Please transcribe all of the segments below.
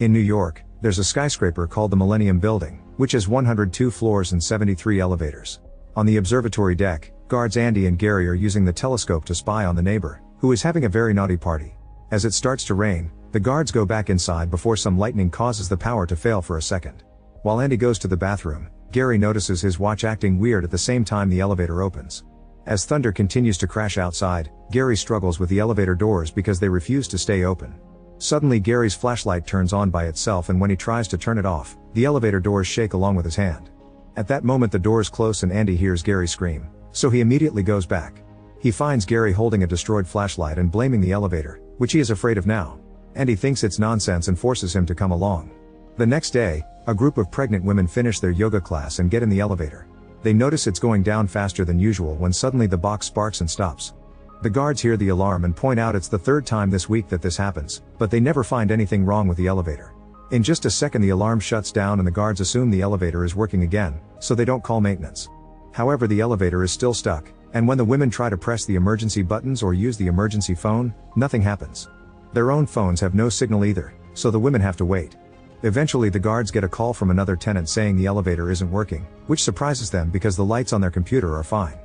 In New York, there's a skyscraper called the Millennium Building, which has 102 floors and 73 elevators. On the observatory deck, guards Andy and Gary are using the telescope to spy on the neighbor, who is having a very naughty party. As it starts to rain, the guards go back inside before some lightning causes the power to fail for a second. While Andy goes to the bathroom, Gary notices his watch acting weird at the same time the elevator opens. As thunder continues to crash outside, Gary struggles with the elevator doors because they refuse to stay open. Suddenly Gary's flashlight turns on by itself, and when he tries to turn it off, the elevator doors shake along with his hand. At that moment the doors close and Andy hears Gary scream, so he immediately goes back. He finds Gary holding a destroyed flashlight and blaming the elevator, which he is afraid of now. Andy thinks it's nonsense and forces him to come along. The next day, a group of pregnant women finish their yoga class and get in the elevator. They notice it's going down faster than usual when suddenly the box sparks and stops. The guards hear the alarm and point out it's the third time this week that this happens, but they never find anything wrong with the elevator. In just a second the alarm shuts down and the guards assume the elevator is working again, so they don't call maintenance. However, the elevator is still stuck, and when the women try to press the emergency buttons or use the emergency phone, nothing happens. Their own phones have no signal either, so the women have to wait. Eventually the guards get a call from another tenant saying the elevator isn't working, which surprises them because the lights on their computer are fine.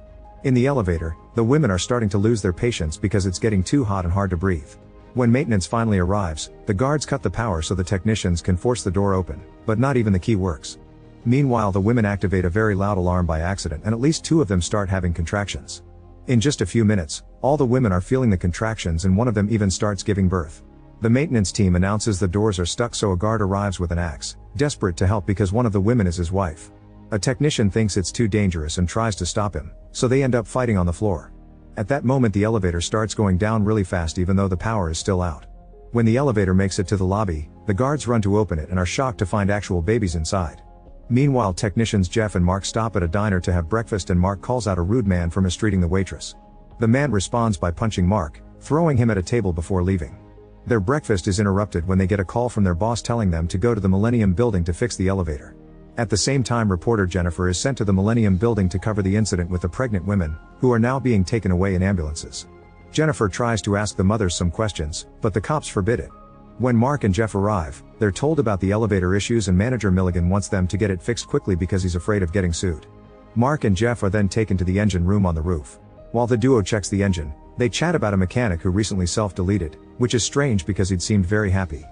In the elevator, the women are starting to lose their patience because it's getting too hot and hard to breathe. When maintenance finally arrives, the guards cut the power so the technicians can force the door open, but not even the key works. Meanwhile, the women activate a very loud alarm by accident and at least 2 of them start having contractions. In just a few minutes, all the women are feeling the contractions and one of them even starts giving birth. The maintenance team announces the doors are stuck, so a guard arrives with an axe, desperate to help because one of the women is his wife. A technician thinks it's too dangerous and tries to stop him, so they end up fighting on the floor. At that moment the elevator starts going down really fast even though the power is still out. When the elevator makes it to the lobby, the guards run to open it and are shocked to find actual babies inside. Meanwhile, technicians Jeff and Mark stop at a diner to have breakfast and Mark calls out a rude man for mistreating the waitress. The man responds by punching Mark, throwing him at a table before leaving. Their breakfast is interrupted when they get a call from their boss telling them to go to the Millennium Building to fix the elevator. At the same time, reporter Jennifer is sent to the Millennium Building to cover the incident with the pregnant women, who are now being taken away in ambulances. Jennifer tries to ask the mothers some questions, but the cops forbid it. When Mark and Jeff arrive, they're told about the elevator issues and manager Milligan wants them to get it fixed quickly because he's afraid of getting sued. Mark and Jeff are then taken to the engine room on the roof. While the duo checks the engine, they chat about a mechanic who recently self-deleted, which is strange because he'd seemed very happy.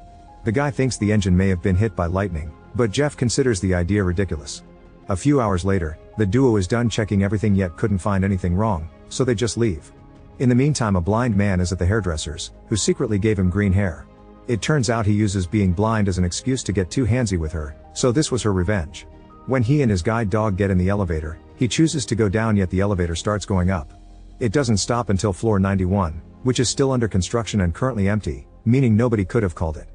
The guy thinks the engine may have been hit by lightning, but Jeff considers the idea ridiculous. A few hours later, the duo is done checking everything yet couldn't find anything wrong, so they just leave. In the meantime, a blind man is at the hairdresser's, who secretly gave him green hair. It turns out he uses being blind as an excuse to get too handsy with her, so this was her revenge. When he and his guide dog get in the elevator, he chooses to go down, yet the elevator starts going up. It doesn't stop until floor 91, which is still under construction and currently empty, meaning nobody could have called it.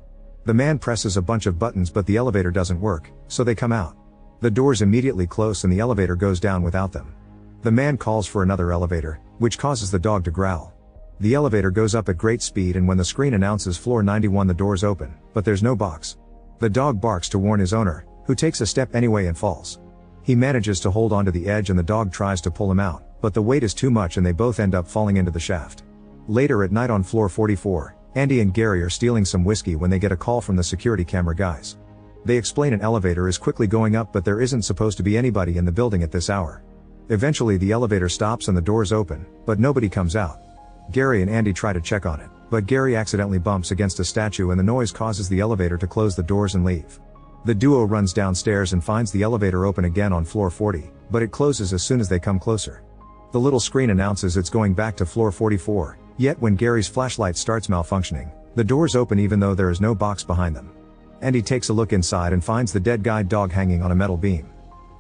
The man presses a bunch of buttons but the elevator doesn't work, so they come out. The doors immediately close and the elevator goes down without them. The man calls for another elevator, which causes the dog to growl. The elevator goes up at great speed and when the screen announces floor 91 the doors open, but there's no box. The dog barks to warn his owner, who takes a step anyway and falls. He manages to hold onto the edge and the dog tries to pull him out, but the weight is too much and they both end up falling into the shaft. Later at night on floor 44, Andy and Gary are stealing some whiskey when they get a call from the security camera guys. They explain an elevator is quickly going up but there isn't supposed to be anybody in the building at this hour. Eventually the elevator stops and the doors open, but nobody comes out. Gary and Andy try to check on it, but Gary accidentally bumps against a statue and the noise causes the elevator to close the doors and leave. The duo runs downstairs and finds the elevator open again on floor 40, but it closes as soon as they come closer. The little screen announces it's going back to floor 44, yet when Gary's flashlight starts malfunctioning, the doors open even though there is no box behind them. Andy takes a look inside and finds the dead guide dog hanging on a metal beam.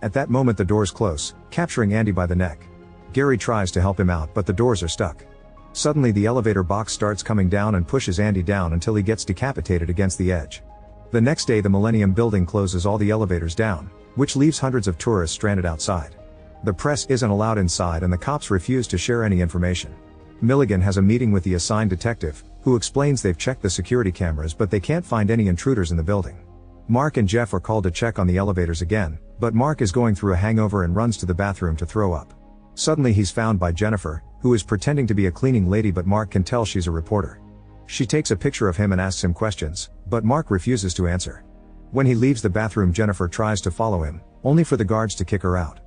At that moment the doors close, capturing Andy by the neck. Gary tries to help him out but the doors are stuck. Suddenly the elevator box starts coming down and pushes Andy down until he gets decapitated against the edge. The next day the Millennium Building closes all the elevators down, which leaves hundreds of tourists stranded outside. The press isn't allowed inside and the cops refuse to share any information. Milligan has a meeting with the assigned detective, who explains they've checked the security cameras but they can't find any intruders in the building. Mark and Jeff are called to check on the elevators again, but Mark is going through a hangover and runs to the bathroom to throw up. Suddenly he's found by Jennifer, who is pretending to be a cleaning lady but Mark can tell she's a reporter. She takes a picture of him and asks him questions, but Mark refuses to answer. When he leaves the bathroom, Jennifer tries to follow him, only for the guards to kick her out.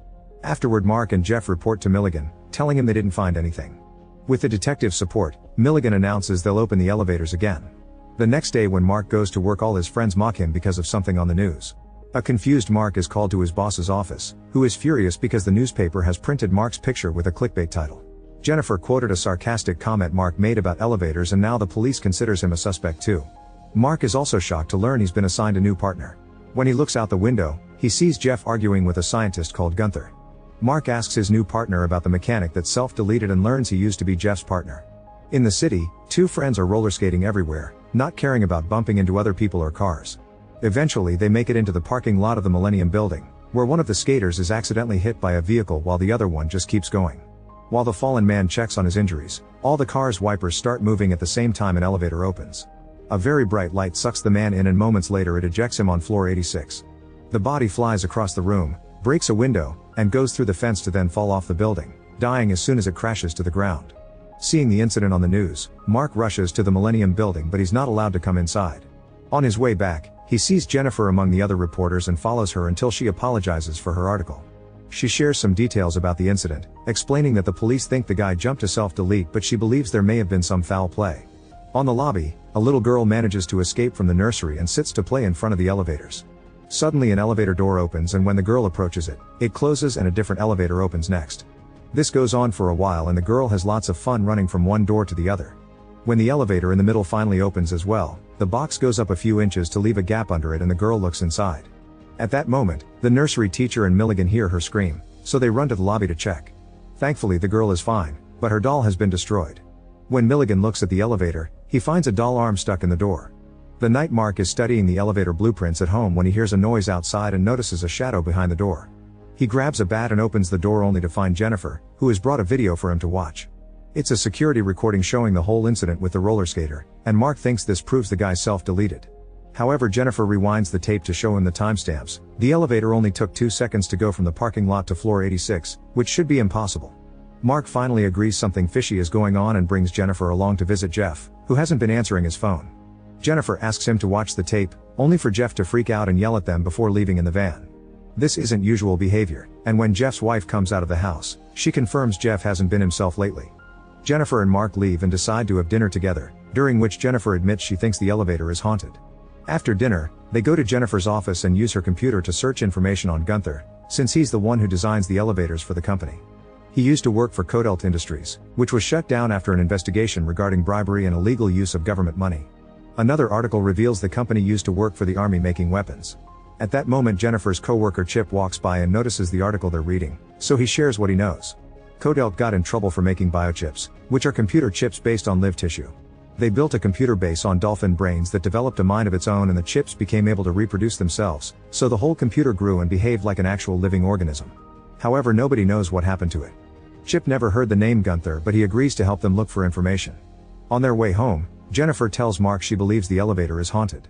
Afterward, Mark and Jeff report to Milligan, telling him they didn't find anything. With the detective's support, Milligan announces they'll open the elevators again. The next day when Mark goes to work, all his friends mock him because of something on the news. A confused Mark is called to his boss's office, who is furious because the newspaper has printed Mark's picture with a clickbait title. Jennifer quoted a sarcastic comment Mark made about elevators, and now the police considers him a suspect too. Mark is also shocked to learn he's been assigned a new partner. When he looks out the window, he sees Jeff arguing with a scientist called Gunther. Mark asks his new partner about the mechanic that self-deleted and learns he used to be Jeff's partner. In the city, two friends are roller skating everywhere, not caring about bumping into other people or cars. Eventually they make it into the parking lot of the Millennium Building, where one of the skaters is accidentally hit by a vehicle while the other one just keeps going. While the fallen man checks on his injuries, all the car's wipers start moving at the same time. An elevator opens. A very bright light sucks the man in, and moments later it ejects him on floor 86. The body flies across the room, breaks a window, and goes through the fence to then fall off the building, dying as soon as it crashes to the ground. Seeing the incident on the news, Mark rushes to the Millennium Building, but he's not allowed to come inside. On his way back, he sees Jennifer among the other reporters and follows her until she apologizes for her article. She shares some details about the incident, explaining that the police think the guy jumped to self-delete, but she believes there may have been some foul play. On the lobby, a little girl manages to escape from the nursery and sits to play in front of the elevators. Suddenly an elevator door opens, and when the girl approaches it, it closes and a different elevator opens next. This goes on for a while, and the girl has lots of fun running from one door to the other. When the elevator in the middle finally opens as well, the box goes up a few inches to leave a gap under it, and the girl looks inside. At that moment, the nursery teacher and Milligan hear her scream, so they run to the lobby to check. Thankfully the girl is fine, but her doll has been destroyed. When Milligan looks at the elevator, he finds a doll arm stuck in the door. The night Mark is studying the elevator blueprints at home when he hears a noise outside and notices a shadow behind the door. He grabs a bat and opens the door, only to find Jennifer, who has brought a video for him to watch. It's a security recording showing the whole incident with the roller skater, and Mark thinks this proves the guy self-deleted. However, Jennifer rewinds the tape to show him the timestamps. The elevator only took 2 seconds to go from the parking lot to floor 86, which should be impossible. Mark finally agrees something fishy is going on and brings Jennifer along to visit Jeff, who hasn't been answering his phone. Jennifer asks him to watch the tape, only for Jeff to freak out and yell at them before leaving in the van. This isn't usual behavior, and when Jeff's wife comes out of the house, she confirms Jeff hasn't been himself lately. Jennifer and Mark leave and decide to have dinner together, during which Jennifer admits she thinks the elevator is haunted. After dinner, they go to Jennifer's office and use her computer to search information on Gunther, since he's the one who designs the elevators for the company. He used to work for Kodelt Industries, which was shut down after an investigation regarding bribery and illegal use of government money. Another article reveals the company used to work for the army making weapons. At that moment, Jennifer's co-worker Chip walks by and notices the article they're reading, so he shares what he knows. Kodelt got in trouble for making biochips, which are computer chips based on live tissue. They built a computer base on dolphin brains that developed a mind of its own, and the chips became able to reproduce themselves, so the whole computer grew and behaved like an actual living organism. However, nobody knows what happened to it. Chip never heard the name Gunther, but he agrees to help them look for information. On their way home, Jennifer tells Mark she believes the elevator is haunted.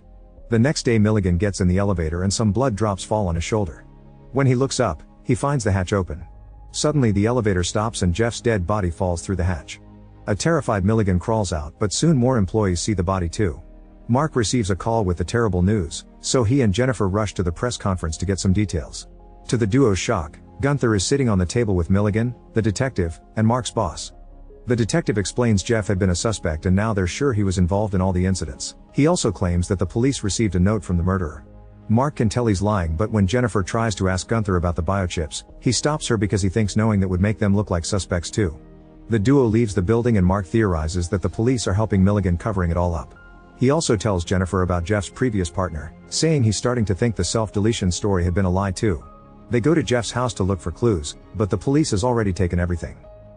The next day, Milligan gets in the elevator and some blood drops fall on his shoulder. When he looks up, he finds the hatch open. Suddenly the elevator stops and Jeff's dead body falls through the hatch. A terrified Milligan crawls out, but soon more employees see the body too. Mark receives a call with the terrible news, so he and Jennifer rush to the press conference to get some details. To the duo's shock, Gunther is sitting on the table with Milligan, the detective, and Mark's boss. The detective explains Jeff had been a suspect and now they're sure he was involved in all the incidents. He also claims that the police received a note from the murderer. Mark can tell he's lying, but when Jennifer tries to ask Gunther about the biochips, he stops her because he thinks knowing that would make them look like suspects too. The duo leaves the building and Mark theorizes that the police are helping Milligan covering it all up. He also tells Jennifer about Jeff's previous partner, saying he's starting to think the self-deletion story had been a lie too. They go to Jeff's house to look for clues, but the police has already taken everything.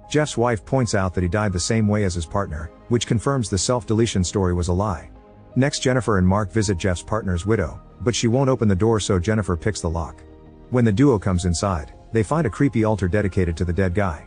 Jeff's wife points out that he died the same way as his partner, which confirms the self-deletion story was a lie. Next, Jennifer and Mark visit Jeff's partner's widow, but she won't open the door, so Jennifer picks the lock. When the duo comes inside, they find a creepy altar dedicated to the dead guy.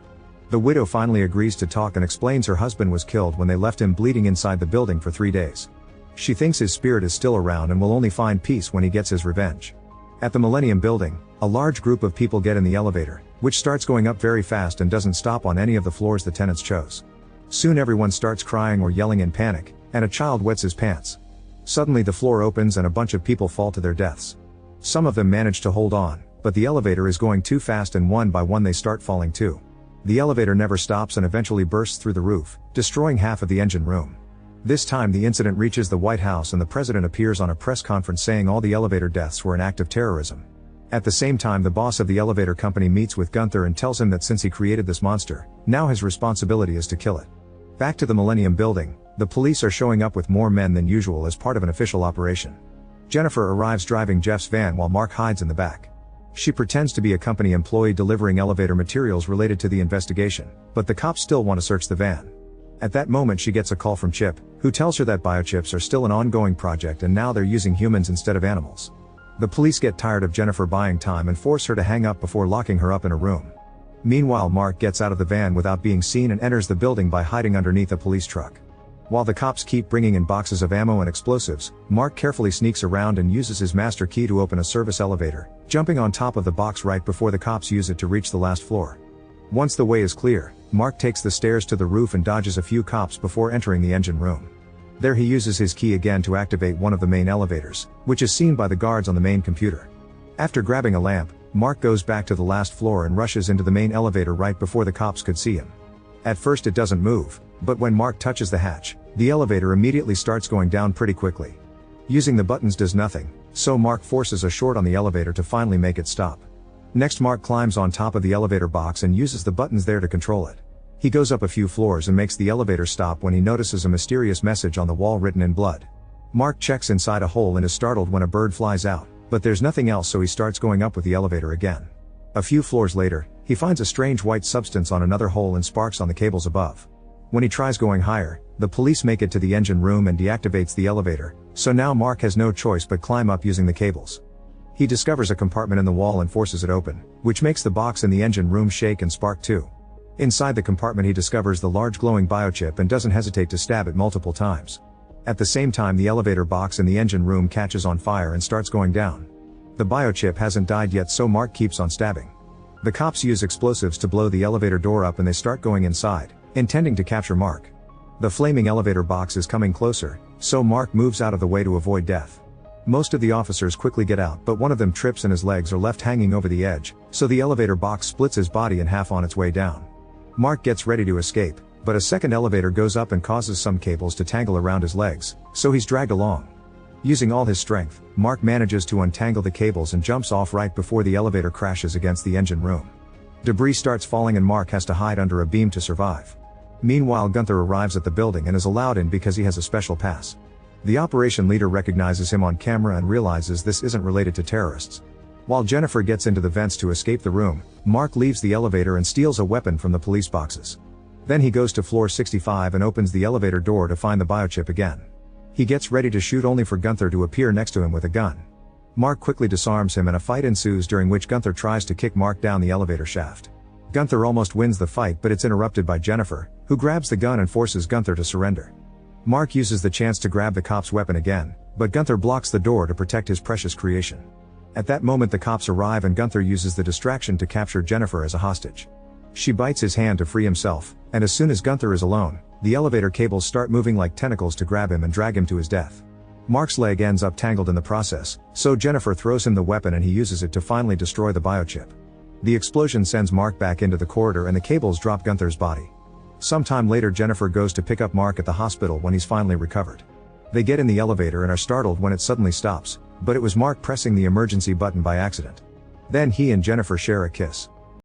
The widow finally agrees to talk and explains her husband was killed when they left him bleeding inside the building for 3 days. She thinks his spirit is still around and will only find peace when he gets his revenge. At the Millennium Building, a large group of people get in the elevator, which starts going up very fast and doesn't stop on any of the floors the tenants chose. Soon everyone starts crying or yelling in panic, and a child wets his pants. Suddenly the floor opens and a bunch of people fall to their deaths. Some of them manage to hold on, but the elevator is going too fast and one by one they start falling too. The elevator never stops and eventually bursts through the roof, destroying half of the engine room. This time the incident reaches the White House and the president appears on a press conference saying all the elevator deaths were an act of terrorism. At the same time the boss of the elevator company meets with Gunther and tells him that since he created this monster, now his responsibility is to kill it. Back to the Millennium Building, the police are showing up with more men than usual as part of an official operation. Jennifer arrives driving Jeff's van while Mark hides in the back. She pretends to be a company employee delivering elevator materials related to the investigation, but the cops still want to search the van. At that moment she gets a call from Chip, who tells her that biochips are still an ongoing project and now they're using humans instead of animals. The police get tired of Jennifer buying time and force her to hang up before locking her up in a room. Meanwhile Mark gets out of the van without being seen and enters the building by hiding underneath a police truck. While the cops keep bringing in boxes of ammo and explosives, Mark carefully sneaks around and uses his master key to open a service elevator, jumping on top of the box right before the cops use it to reach the last floor. Once the way is clear, Mark takes the stairs to the roof and dodges a few cops before entering the engine room. There he uses his key again to activate one of the main elevators, which is seen by the guards on the main computer. After grabbing a lamp, Mark goes back to the last floor and rushes into the main elevator right before the cops could see him. At first it doesn't move, but when Mark touches the hatch, the elevator immediately starts going down pretty quickly. Using the buttons does nothing, so Mark forces a short on the elevator to finally make it stop. Next Mark climbs on top of the elevator box and uses the buttons there to control it. He goes up a few floors and makes the elevator stop when he notices a mysterious message on the wall written in blood. Mark checks inside a hole and is startled when a bird flies out, but there's nothing else so he starts going up with the elevator again. A few floors later, he finds a strange white substance on another hole and sparks on the cables above. When he tries going higher, the police make it to the engine room and deactivates the elevator, so now Mark has no choice but climb up using the cables. He discovers a compartment in the wall and forces it open, which makes the box in the engine room shake and spark too. Inside the compartment he discovers the large glowing biochip and doesn't hesitate to stab it multiple times. At the same time the elevator box in the engine room catches on fire and starts going down. The biochip hasn't died yet so Mark keeps on stabbing. The cops use explosives to blow the elevator door up and they start going inside, intending to capture Mark. The flaming elevator box is coming closer, so Mark moves out of the way to avoid death. Most of the officers quickly get out but one of them trips and his legs are left hanging over the edge, so the elevator box splits his body in half on its way down. Mark gets ready to escape, but a second elevator goes up and causes some cables to tangle around his legs, so he's dragged along. Using all his strength, Mark manages to untangle the cables and jumps off right before the elevator crashes against the engine room. Debris starts falling and Mark has to hide under a beam to survive. Meanwhile Gunther arrives at the building and is allowed in because he has a special pass. The operation leader recognizes him on camera and realizes this isn't related to terrorists. While Jennifer gets into the vents to escape the room, Mark leaves the elevator and steals a weapon from the police boxes. Then he goes to floor 65 and opens the elevator door to find the biochip again. He gets ready to shoot only for Gunther to appear next to him with a gun. Mark quickly disarms him and a fight ensues during which Gunther tries to kick Mark down the elevator shaft. Gunther almost wins the fight but it's interrupted by Jennifer, who grabs the gun and forces Gunther to surrender. Mark uses the chance to grab the cop's weapon again, but Gunther blocks the door to protect his precious creation. At that moment the cops arrive and Gunther uses the distraction to capture Jennifer as a hostage. She bites his hand to free himself, and as soon as Gunther is alone, the elevator cables start moving like tentacles to grab him and drag him to his death. Mark's leg ends up tangled in the process, so Jennifer throws him the weapon and he uses it to finally destroy the biochip. The explosion sends Mark back into the corridor and the cables drop Gunther's body. Sometime later Jennifer goes to pick up Mark at the hospital when he's finally recovered. They get in the elevator and are startled when it suddenly stops, but it was Mark pressing the emergency button by accident. Then he and Jennifer share a kiss.